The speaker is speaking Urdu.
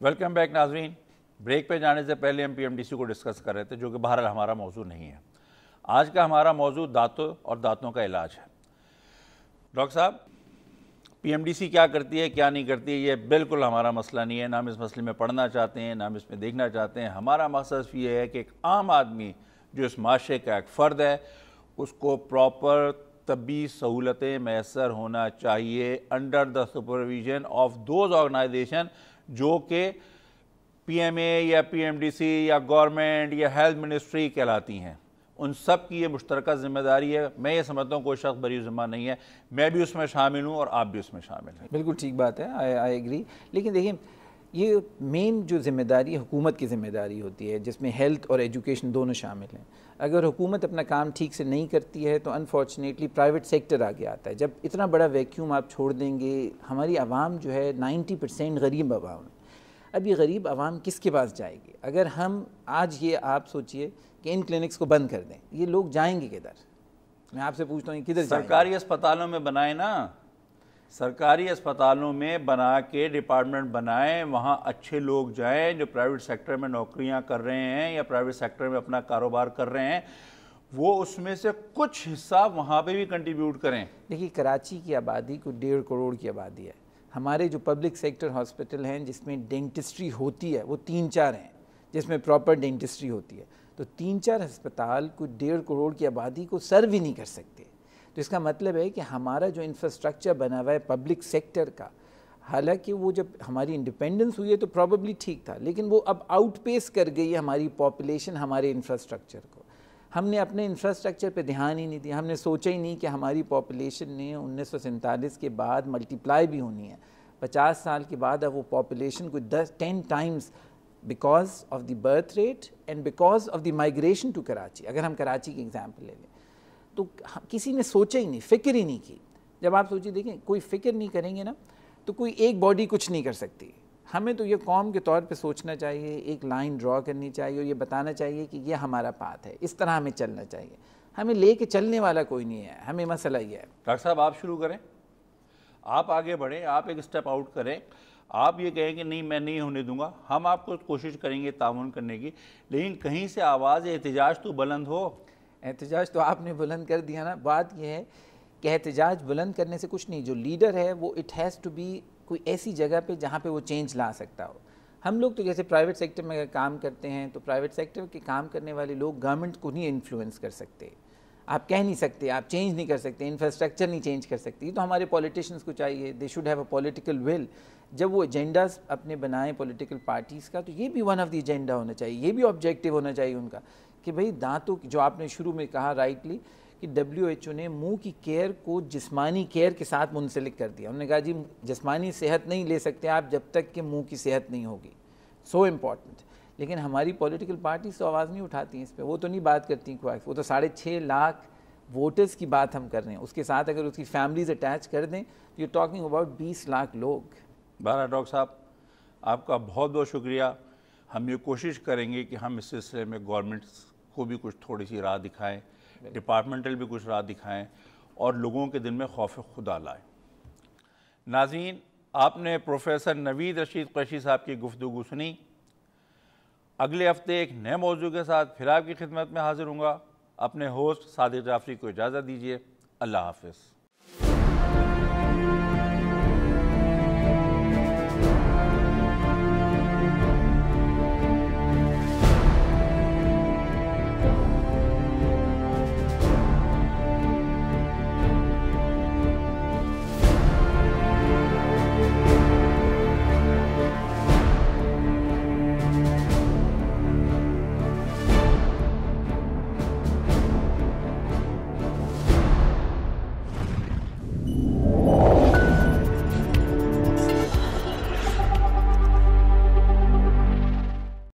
ویلکم بیک ناظرین. بریک پہ جانے سے پہلے ہم پی ایم ڈی سی کو ڈسکس کر رہے تھے، جو کہ بہرحال ہمارا موضوع نہیں ہے. آج کا ہمارا موضوع دانتوں اور دانتوں کا علاج ہے. ڈاکٹر صاحب، پی ایم ڈی سی کیا کرتی ہے کیا نہیں کرتی ہے، یہ بالکل ہمارا مسئلہ نہیں ہے. نہ ہم اس مسئلے میں پڑھنا چاہتے ہیں، نہ ہم اس میں دیکھنا چاہتے ہیں. ہمارا مقصد یہ ہے کہ ایک عام آدمی جو اس معاشرے کا ایک فرد ہے، اس کو پراپر طبی سہولتیں میسر ہونا چاہیے under the supervision of those organization جو کہ پی ایم اے یا پی ایم ڈی سی یا گورنمنٹ یا ہیلتھ منسٹری کہلاتی ہیں. ان سب کی یہ مشترکہ ذمہ داری ہے. میں یہ سمجھتا ہوں کوئی شخص بری ذمہ نہیں ہے. میں بھی اس میں شامل ہوں اور آپ بھی اس میں شامل ہیں. بالکل ٹھیک بات ہے، آئی ایگری. لیکن دیکھیں، یہ مین جو ذمہ داری حکومت کی ذمہ داری ہوتی ہے، جس میں ہیلتھ اور ایجوکیشن دونوں شامل ہیں. اگر حکومت اپنا کام ٹھیک سے نہیں کرتی ہے تو انفارچونیٹلی پرائیویٹ سیکٹر آگے آتا ہے. جب اتنا بڑا ویکیوم آپ چھوڑ دیں گے، ہماری عوام جو ہے 90% غریب عوام ہے. اب یہ غریب عوام کس کے پاس جائے گی؟ اگر ہم آج یہ آپ سوچئے کہ ان کلینکس کو بند کر دیں، یہ لوگ جائیں گے کدھر؟ میں آپ سے پوچھتا ہوں کدھر جائیں گے؟ سرکاری اسپتالوں میں بنائیں نا، سرکاری اسپتالوں میں بنا کے ڈپارٹمنٹ بنائیں، وہاں اچھے لوگ جائیں جو پرائیویٹ سیکٹر میں نوکریاں کر رہے ہیں یا پرائیویٹ سیکٹر میں اپنا کاروبار کر رہے ہیں، وہ اس میں سے کچھ حصہ وہاں پہ بھی کنٹریبیوٹ کریں. دیکھیے، کراچی کی آبادی کو 1.5 کروڑ کی آبادی ہے. ہمارے جو پبلک سیکٹر ہاسپٹل ہیں جس میں ڈینٹسٹری ہوتی ہے وہ 3-4 ہیں جس میں پراپر ڈینٹسٹری ہوتی ہے. تو 3-4 ہسپتال کو 1.5 کروڑ کی آبادی کو سرو ہی نہیں کر سکتے. تو اس کا مطلب ہے کہ ہمارا جو انفراسٹرکچر بنا ہوا ہے پبلک سیکٹر کا، حالانکہ وہ جب ہماری انڈیپینڈنس ہوئی ہے تو پروبیبلی ٹھیک تھا، لیکن وہ اب آؤٹ پیس کر گئی ہے ہماری پاپولیشن ہمارے انفراسٹرکچر کو. ہم نے اپنے انفراسٹرکچر پہ دھیان ہی نہیں دیا. ہم نے سوچا ہی نہیں کہ ہماری پاپولیشن نے 1947 کے بعد ملٹیپلائی بھی ہونی ہے. 50 سال کے بعد اب وہ پاپولیشن کو 10 times because of the birth rate and because of the migration to Karachi. اگر ہم کراچی کی ایگزامپل لے لیں تو کسی نے سوچا ہی نہیں، فکر ہی نہیں کی. جب آپ سوچیے، دیکھیں، کوئی فکر نہیں کریں گے نا تو کوئی ایک باڈی کچھ نہیں کر سکتی. ہمیں تو یہ قوم کے طور پہ سوچنا چاہیے، ایک لائن ڈرا کرنی چاہیے اور یہ بتانا چاہیے کہ یہ ہمارا پاتھ ہے، اس طرح ہمیں چلنا چاہیے. ہمیں لے کے چلنے والا کوئی نہیں ہے. ہمیں مسئلہ یہ ہے. ڈاکٹر صاحب، آپ شروع کریں، آپ آگے بڑھیں، آپ ایک اسٹیپ آؤٹ کریں. آپ یہ کہیں کہ نہیں میں نہیں ہونے دوں گا. ہم آپ کو کوشش کریں گے تعاون کرنے کی، لیکن کہیں سے آواز احتجاج تو بلند ہو. احتجاج تو آپ نے بلند کر دیا نا. بات یہ ہے کہ احتجاج بلند کرنے سے کچھ نہیں. جو لیڈر ہے وہ اٹ ہیز ٹو بی کوئی ایسی جگہ پہ جہاں پہ وہ چینج لا سکتا ہو. ہم لوگ تو جیسے پرائیویٹ سیکٹر میں اگر کام کرتے ہیں تو پرائیویٹ سیکٹر کے کام کرنے والے لوگ گورنمنٹ کو نہیں انفلوئنس کر سکتے. آپ کہہ نہیں سکتے، آپ چینج نہیں کر سکتے، انفراسٹرکچر نہیں چینج کر سکتے. تو ہمارے پولیٹیشنز کو چاہیے، they should have a political will. جب وہ ایجنڈاز اپنے بنائیں پولیٹیکل پارٹیز کا، تو یہ بھی ون آف دی ایجنڈا ہونا چاہیے، یہ بھی آبجیکٹیو ہونا چاہیے ان کا کہ بھئی دانتوں جو آپ نے شروع میں کہا رائٹلی کہ WHO نے منہ کی کیئر کو جسمانی کیئر کے ساتھ منسلک کر دیا. انہوں نے کہا جی جسمانی صحت نہیں لے سکتے آپ جب تک کہ منہ کی صحت نہیں ہوگی. So important. لیکن ہماری پولیٹیکل پارٹیز تو آواز نہیں اٹھاتی ہیں اس پہ. وہ تو نہیں بات کرتی، وہ تو 6.5 لاکھ ووٹرز کی بات ہم کر رہے ہیں. اس کے ساتھ اگر اس کی فیملیز اٹیچ کر دیں تو یو ٹاکنگ اباؤٹ 20 لاکھ لوگ. بہرحال ڈاکٹر صاحب، آپ کا بہت بہت شکریہ. ہم یہ کوشش کریں گے کہ ہم اس سلسلے میں گورنمنٹس کو بھی کچھ تھوڑی سی راہ دکھائیں، ڈپارٹمنٹل بھی کچھ راہ دکھائیں اور لوگوں کے دل میں خوف خدا لائیں. ناظرین، آپ نے پروفیسر نوید رشید قریشی صاحب کی گفتگو سنی. اگلے ہفتے ایک نئے موضوع کے ساتھ پھر آپ کی خدمت میں حاضر ہوں گا. اپنے ہوسٹ صادق جعفری کو اجازت دیجیے. اللہ حافظ.